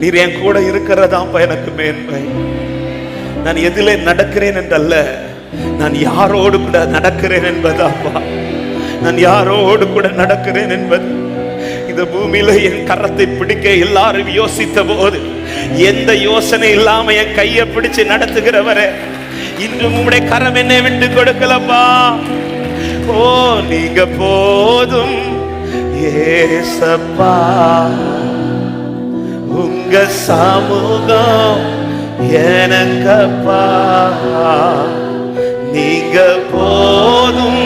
நீர் என் கூட இருக்கிறதாப்பா எனக்கு மேன்மை. நான் எதிலே நடக்கிறேன் என்றல்ல, நான் யாரோடு கூட நடக்கிறேன் என்பதாப்பா. நான் யாரோடு கூட நடக்கிறேன் என்பது. இந்த பூமியில என் கரத்தை பிடிக்க எல்லாரும் யோசித்த போது எந்த யோசனை இல்லாம என் கையை பிடிச்சு நடத்துகிறவரே, இன்று உம்முடைய கரம் என்னை விட்டு கொடுக்கலப்பா. ஓ நீங்க போதும் ஏசப்பா, உங்க சமூகம் எனக்கப்பா. நீங்க போதும்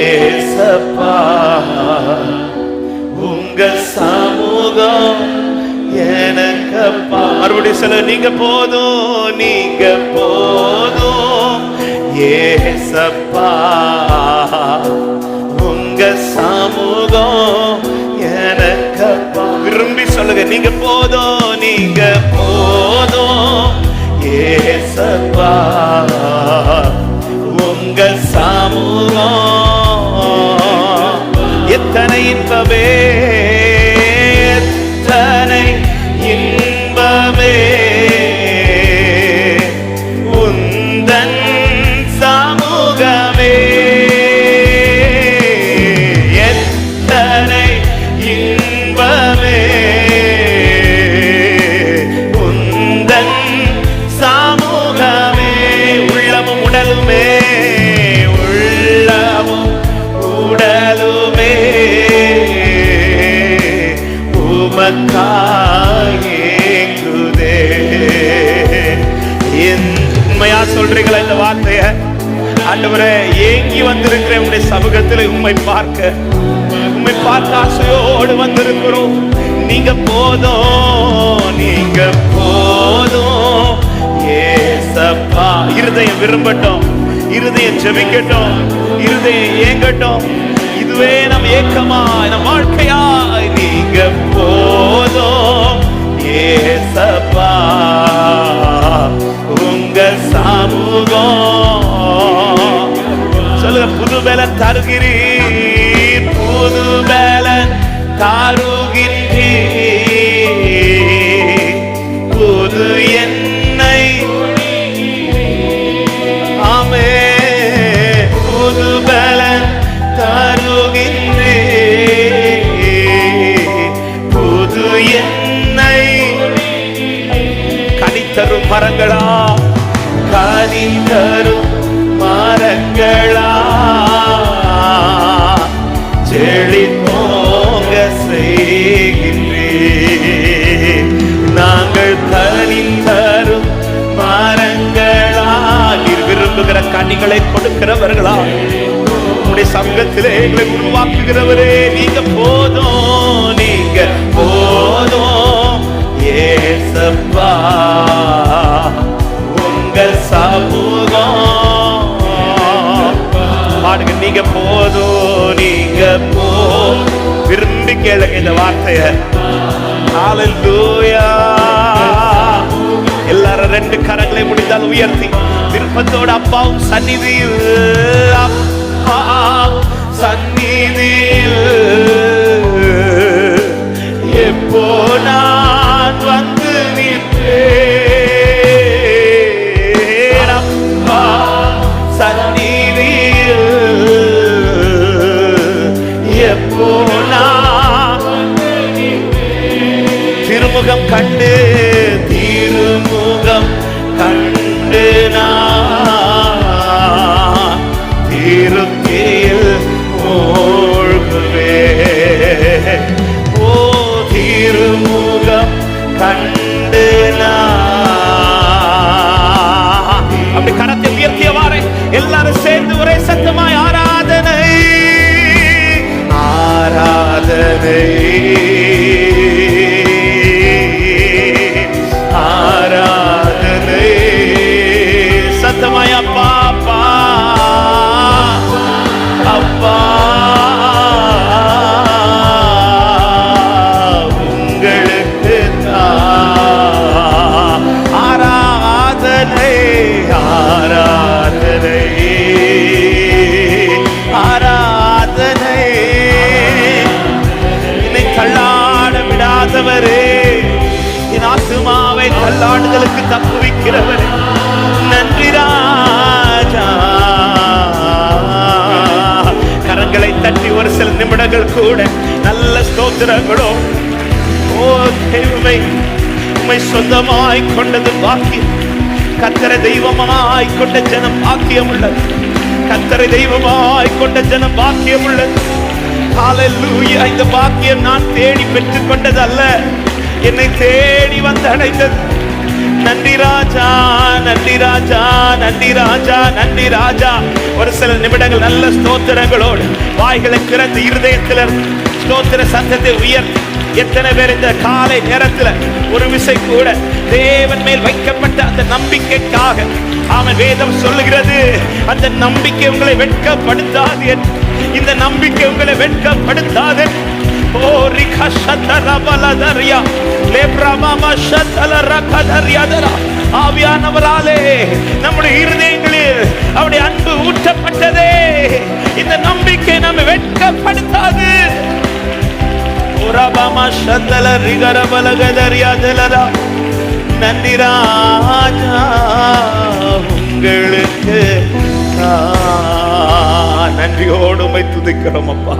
ஏசப்பா, உங்க சமூகம் எனக்கப்பா. மறுபடியும் சொல்ல, நீங்க போதும், நீங்க போதும் ஏசப்பா, உங்க சமூகம் எனக்கப்பா. விரும்பி சொல்லுங்க, நீங்க போதும், நீங்க போதும் ஏசப்பா, உங்க சமூகம். எத்தனை இன்பமே, எத்தனை இன்பமே உந்தன் சமூகமே. எத்தனை இன்பமே உந்தன் சமூகமே. உள்ளமும் உடலுமே, உள்ளமும் உடலுமே உமக்காயேங்குதே. உண்மையா சொல்றீங்களா இந்த வார்த்தைய? ஆண்டவரே, ஏங்கி வந்திருக்கிறேன் உம்முடைய சமூகத்தில் உம்மை பார்க்க ஆசையோடு வந்திருக்கிறோம். நீங்க போதும், நீங்க போதும் ஏசப்பா. இருதயம் விரும்பட்டும், இருதயம் ஜெபிக்கட்டும், இருதயம் ஏங்கட்டும். இதுவே நம் ஏக்கமா, நம் வாழ்க்கையா. நீங்க போதும் ஏசப்பா, உங்க சமூகம். சொல்லுங்க, புது பலன் தருகிறீர், புது பலன் தருகின்றீர், புது என்னை. ஆமே, புது பலன் தருகின்றீர், புது என்னை. கனி தரும் மரங்களா, கனி தரும் மரங்களா செழித்தோங்க செய்கின்றீர். நாங்கள் கனி தரும் மரங்களா. நீர் விரும்புகிற கனிகளை கொடுக்கிறவர்களா, உம்முடைய சமூகத்திலே எங்களை உருவாக்குகிறவரே. நீங்க போதும், நீங்க போதும் ஏசப்பா, உங்க சமூகம். பாடுங்க, நீங்க போதும், நீங்க விரும்பி கேளுங்க இந்த வார்த்தைய. ஹல்லேலூயா. எல்லாரும் ரெண்டு கரங்களை முடிந்தால் உயர்த்தி விருப்பத்தோடு அப்பாவும் சந்நிதியில், அப்பா சந்நிதியில் எப்போ நான் வந்து நிற்பேன். அப்பா சந்நிதியில் எப்போ நான் திருமுகம் கண்டு, திருமுகம் கண்டு நான் திருப்தியில் மூழ்குவேன். ஓ திருமுகம் கண்டு நான். அப்படி கரத்தை உயர்த்தியவாறே எல்லாரும் சேர்ந்து ஒரே சத்தமாய் ஆராதனை, ஆராதனை, ஆராதனை. சத்தமாய் அப்பா, அப்பா, அப்பா, உங்களுக்கு தான் ஆராதனை, ஆராதனை, ஆராதனை. என்னை தள்ளா தள்ளாடுதலுக்கு தப்புவிக்கிறவரே நன்றி ராஜா. கரங்களை தட்டி ஒரு சில நிமிடங்கள் கூட நல்ல ஸ்தோத்திரங்களோ. ஓ தெய்வமே, உம்மை சொந்தமாய் கொண்டது பாக்கியம். கர்த்தரை தெய்வமாய் கொண்ட ஜனம் பாக்கியம் உள்ளது. கர்த்தரை தெய்வமாய் கொண்ட ஜனம் பாக்கியம் உள்ளது. ஹல்லேலூயா. இந்த பாக்கியம் நான் தேடி பெற்றுக் கொண்டது அல்ல, என்னை தேடி வந்து அடைந்தது. நன்றி ராஜா, நன்றி ராஜா, நன்றி ராஜா, நன்றி ராஜா. ஒரு சில நிமிடங்கள் நல்ல ஸ்தோத்திரங்களோடு வாய்களை திறந்து இருதயத்தில் ஸ்தோத்திர சத்தத்தை உயர்த்தி, எத்தனை பேர் இந்த காலை நேரத்தில் ஒரு விசை கூட தேவன் மேல் வைக்கப்பட்ட அந்த நம்பிக்கைக்காக, அவன் வேதம் சொல்லுகிறது, அந்த நம்பிக்கை உங்களை வெட்கப்படுத்தாது. இந்த நம்பிக்கை உங்களை வெட்கப்படுத்தாது. ஓ ரிகா ஷதரபலதரியா லேப்ரமாமா ஷதலரகதரியாதரா. ஆவியானவராலே நம்முடைய இருதயங்களில் அவருடைய அன்பு ஊற்றப்பட்டதே. இந்த நம்பிக்கை நம்மை வெட்கப்படுத்தாது. நன்றி ராஜா, உங்களுக்கு நன்றியோடு உம்மை துதிக்கிறோம் அப்பா.